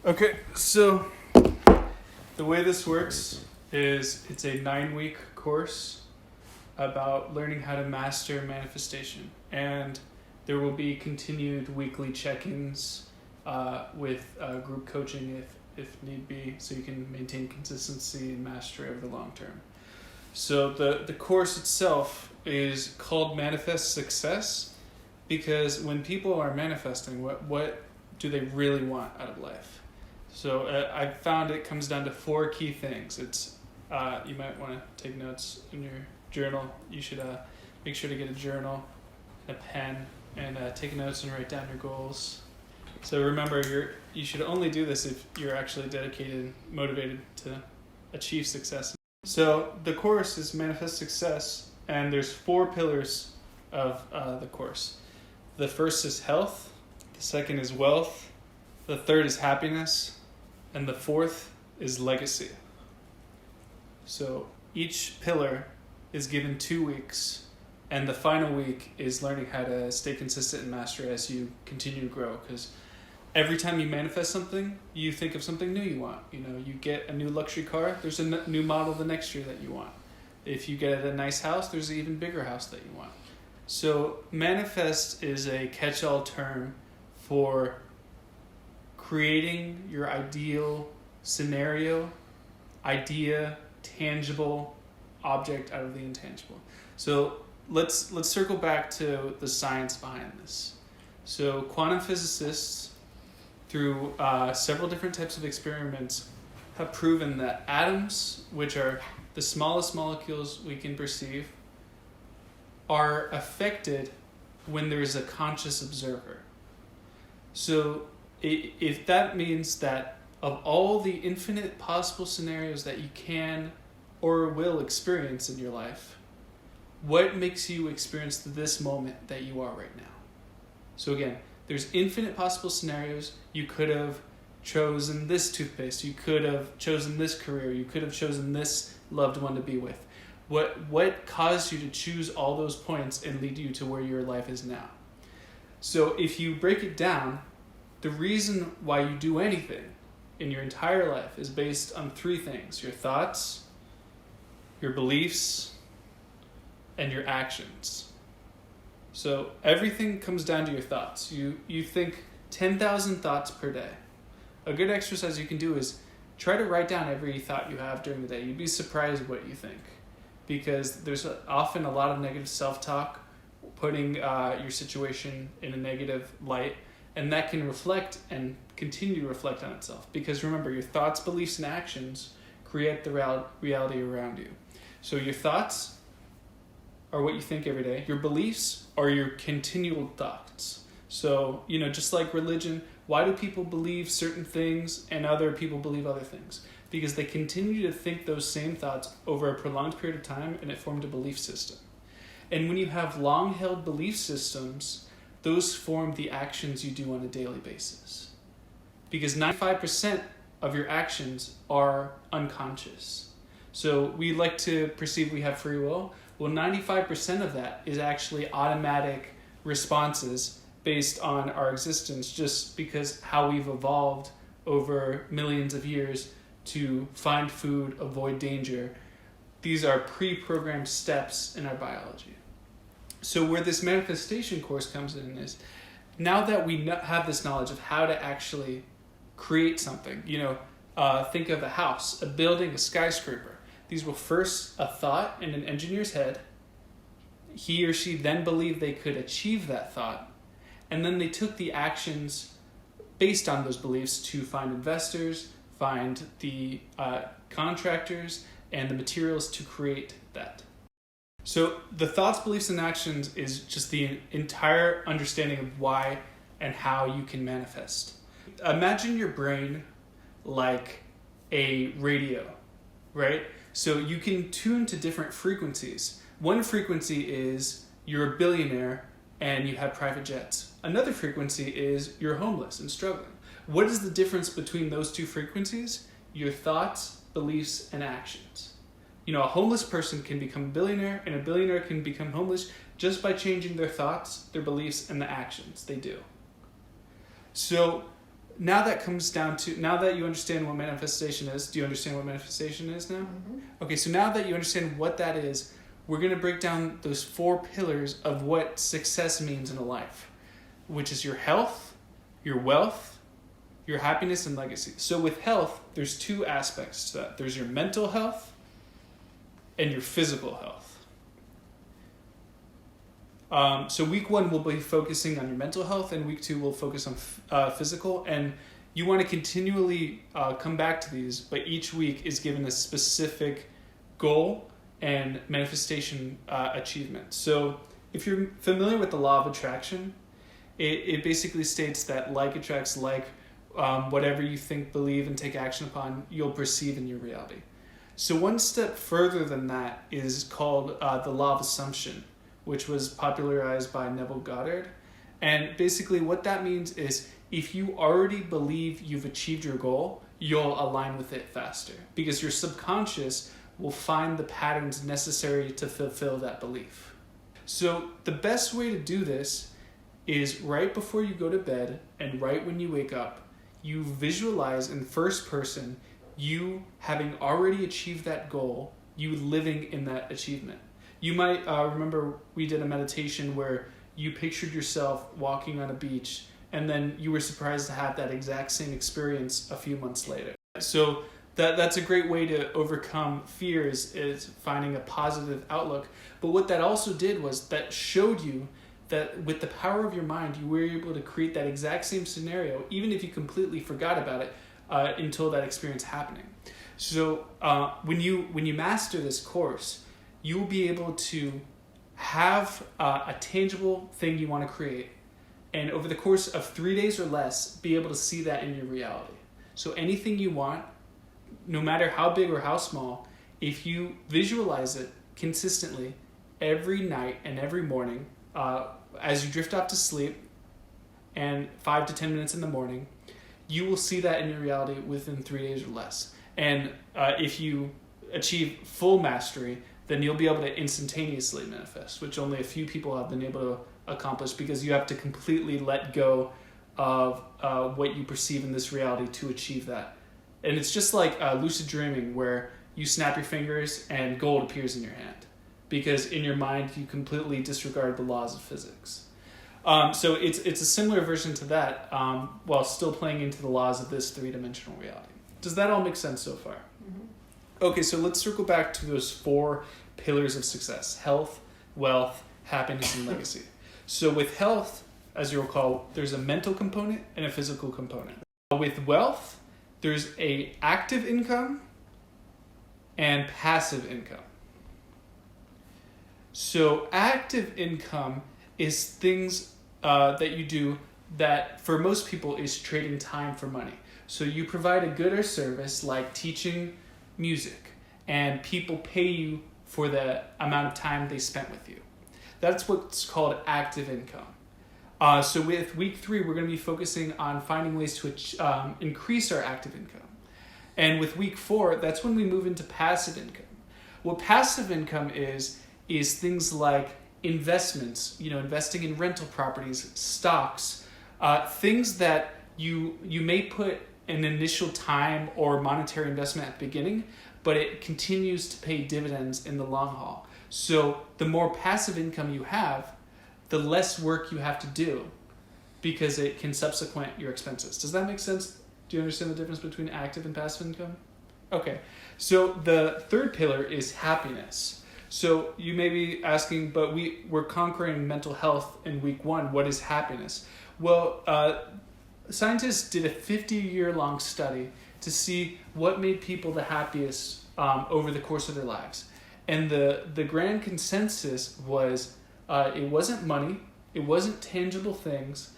Okay, so the way this works is it's a 9-week course about learning how to master manifestation. And there will be continued weekly check-ins with group coaching if need be, so you can maintain consistency and mastery over the long term. So the course itself is called Manifest Success because when people are manifesting, what do they really want out of life? So I found it comes down to 4 key things. It's you might want to take notes in your journal. You should make sure to get a journal, a pen, and take notes and write down your goals. So remember, you should only do this if you're actually dedicated and motivated to achieve success. So the course is Manifest Success, and there's 4 pillars of the course. The first is health, the second is wealth, the third is happiness, and the fourth is legacy. So each pillar is given 2 weeks, and the final week is learning how to stay consistent and master as you continue to grow. Because every time you manifest something, you think of something new you want. You know, you get a new luxury car, there's a new model the next year that you want. If you get a nice house, there's an even bigger house that you want. So manifest is a catch-all term for creating your ideal scenario, idea, tangible object out of the intangible. So let's circle back to the science behind this. So quantum physicists, through several different types of experiments, have proven that atoms, which are the smallest molecules we can perceive, are affected when there's a conscious observer. So if that means that of all the infinite possible scenarios that you can or will experience in your life, what makes you experience this moment that you are right now? So again, there's infinite possible scenarios. You could have chosen this toothpaste. You could have chosen this career. You could have chosen this loved one to be with. What caused you to choose all those points and lead you to where your life is now? So if you break it down, the reason why you do anything in your entire life is based on 3 things: your thoughts, your beliefs, and your actions. So everything comes down to your thoughts. You think 10,000 thoughts per day. A good exercise you can do is try to write down every thought you have during the day. You'd be surprised what you think, because there's often a lot of negative self-talk, putting your situation in a negative light, and that can reflect and continue to reflect on itself. Because remember, your thoughts, beliefs, and actions create the reality around you. So your thoughts are what you think every day. Your beliefs are your continual thoughts. So, just like religion, why do people believe certain things and other people believe other things? Because they continue to think those same thoughts over a prolonged period of time, and it formed a belief system. And when you have long-held belief systems, those form the actions you do on a daily basis. Because 95% of your actions are unconscious. So we like to perceive we have free will. Well, 95% of that is actually automatic responses based on our existence, just because how we've evolved over millions of years to find food, avoid danger. These are pre-programmed steps in our biology. So where this manifestation course comes in is, now that we have this knowledge of how to actually create something, think of a house, a building, a skyscraper. These were first a thought in an engineer's head. He or she then believed they could achieve that thought, and then they took the actions based on those beliefs to find investors, find the contractors, and the materials to create that. So the thoughts, beliefs, and actions is just the entire understanding of why and how you can manifest. Imagine your brain like a radio, right? So you can tune to different frequencies. One frequency is you're a billionaire and you have private jets. Another frequency is you're homeless and struggling. What is the difference between those 2 frequencies? Your thoughts, beliefs, and actions. A homeless person can become a billionaire, and a billionaire can become homeless just by changing their thoughts, their beliefs, and the actions they do. So now that comes down to, now that you understand what manifestation is, do you understand what manifestation is now? Mm-hmm. Okay, so now that you understand what that is, we're going to break down those 4 pillars of what success means in a life, which is your health, your wealth, your happiness, and legacy. So with health, there's 2 aspects to that. There's your mental health and your physical health. So week 1 we'll be focusing on your mental health, and week 2 we'll focus on physical. And you want to continually come back to these, but each week is given a specific goal and manifestation achievement. So if you're familiar with the law of attraction, it basically states that like attracts like. Whatever you think, believe, and take action upon, you'll perceive in your reality. So one step further than that is called the law of assumption, which was popularized by Neville Goddard. And basically what that means is if you already believe you've achieved your goal, you'll align with it faster because your subconscious will find the patterns necessary to fulfill that belief. So the best way to do this is right before you go to bed and right when you wake up, you visualize in first person you having already achieved that goal, you living in that achievement. You might remember we did a meditation where you pictured yourself walking on a beach and then you were surprised to have that exact same experience a few months later. So that's a great way to overcome fears, is finding a positive outlook. But what that also did was that showed you that with the power of your mind, you were able to create that exact same scenario, even if you completely forgot about it until that experience happening. So when you master this course, you'll be able to have a tangible thing you want to create, and over the course of 3 days or less, be able to see that in your reality. So anything you want, no matter how big or how small, if you visualize it consistently every night and every morning, as you drift off to sleep, and 5 to 10 minutes in the morning, you will see that in your reality within 3 days or less. And if you achieve full mastery, then you'll be able to instantaneously manifest, which only a few people have been able to accomplish, because you have to completely let go of what you perceive in this reality to achieve that. And it's just like lucid dreaming, where you snap your fingers and gold appears in your hand, because in your mind you completely disregard the laws of physics. So it's a similar version to that, while still playing into the laws of this 3-dimensional reality. Does that all make sense so far? Mm-hmm. Okay, so let's circle back to those 4 pillars of success: health, wealth, happiness, and legacy. So with health, as you recall, there's a mental component and a physical component. With wealth, there's a active income and passive income. So active income is things that you do that for most people is trading time for money. So you provide a good or service like teaching music, and people pay you for the amount of time they spent with you. That's what's called active income. So with week 3, we're going to be focusing on finding ways to increase our active income. And with week 4, that's when we move into passive income. What passive income is things like investments, investing in rental properties, stocks, things that you may put an initial time or monetary investment at the beginning, but it continues to pay dividends in the long haul. So the more passive income you have, the less work you have to do, because it can subsequent your expenses. Does that make sense? Do you understand the difference between active and passive income? Okay, so the 3rd pillar is happiness. So you may be asking, but we're conquering mental health in week 1. What is happiness? Well, scientists did a 50-year-long study to see what made people the happiest over the course of their lives. And the grand consensus was it wasn't money, it wasn't tangible things,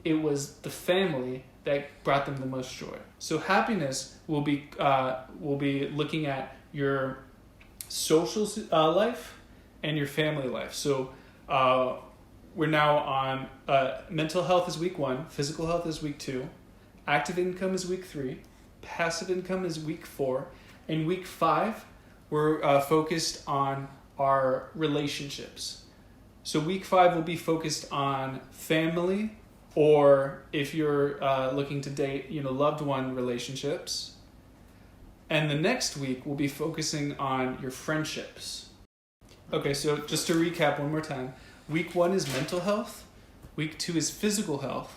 it was the family that brought them the most joy. So happiness will be looking at your social life and your family life. So we're now on mental health is week 1, physical health is week 2, active income is week 3, passive income is week 4, and week 5 we're focused on our relationships. So week 5 will be focused on family, or if you're looking to date, loved one relationships. And the next week, we'll be focusing on your friendships. Okay, so just to recap one more time. Week 1 is mental health. Week 2 is physical health.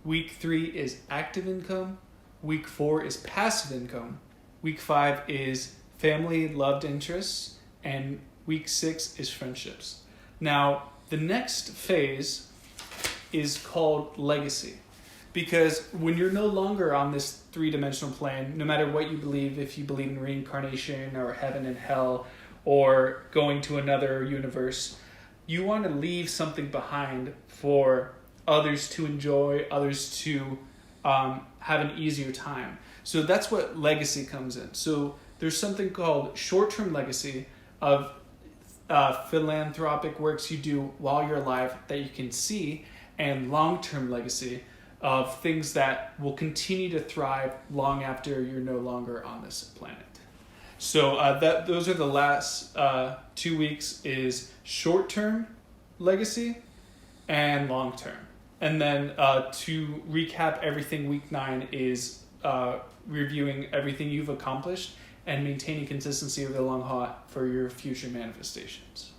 Week 3 is active income. Week 4 is passive income. Week 5 is family, loved interests. And week 6 is friendships. Now, the next phase is called legacy. Because when you're no longer on this 3-dimensional plane, no matter what you believe, if you believe in reincarnation or heaven and hell or going to another universe, you want to leave something behind for others to enjoy, others to have an easier time. So that's what legacy comes in. So there's something called short-term legacy of philanthropic works you do while you're alive that you can see, and long-term legacy of things that will continue to thrive long after you're no longer on this planet. So those are the last 2 weeks is short-term legacy and long-term. And then to recap everything, week 9 is reviewing everything you've accomplished and maintaining consistency over the long haul for your future manifestations.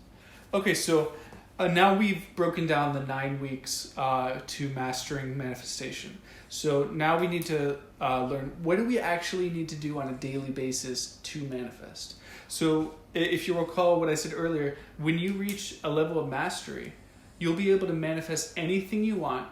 Okay, so now we've broken down the 9 weeks to mastering manifestation. So now we need to learn, what do we actually need to do on a daily basis to manifest? So if you recall what I said earlier, when you reach a level of mastery, you'll be able to manifest anything you want,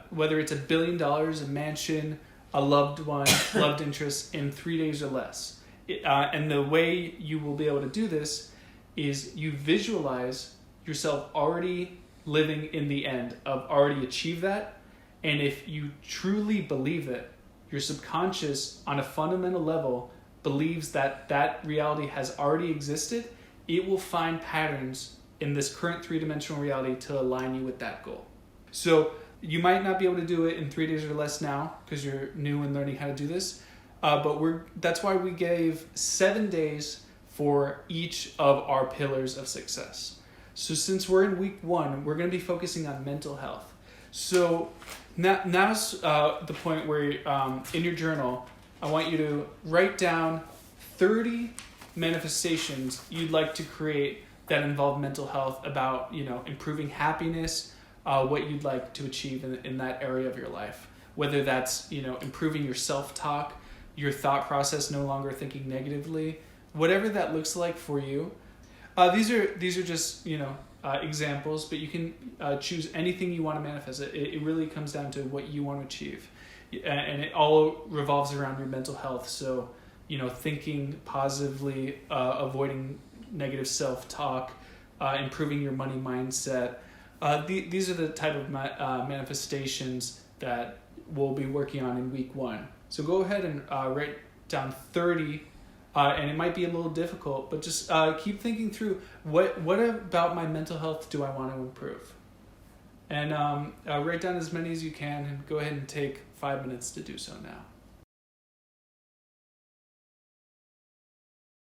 whether it's $1 billion, a mansion, a loved one, loved interest, in 3 days or less. And the way you will be able to do this is you visualize yourself already living in the end of already achieve that. And if you truly believe it, your subconscious on a fundamental level believes that that reality has already existed, it will find patterns in this current 3-dimensional reality to align you with that goal. So you might not be able to do it in 3 days or less now because you're new and learning how to do this. But that's why we gave 7 days for each of our pillars of success. So since we're in week 1, we're going to be focusing on mental health. So now's the point where in your journal, I want you to write down 30 manifestations you'd like to create that involve mental health, about improving happiness, what you'd like to achieve in that area of your life. Whether that's improving your self-talk, your thought process, no longer thinking negatively, whatever that looks like for you. These are just examples, but you can choose anything you want to manifest. It really comes down to what you want to achieve, and it all revolves around your mental health. So thinking positively, avoiding negative self-talk, improving your money mindset. These are the type of manifestations that we'll be working on in week 1. So go ahead and write down 30. And it might be a little difficult, but just keep thinking through what about my mental health do I want to improve? And write down as many as you can, and go ahead and take 5 minutes to do so now.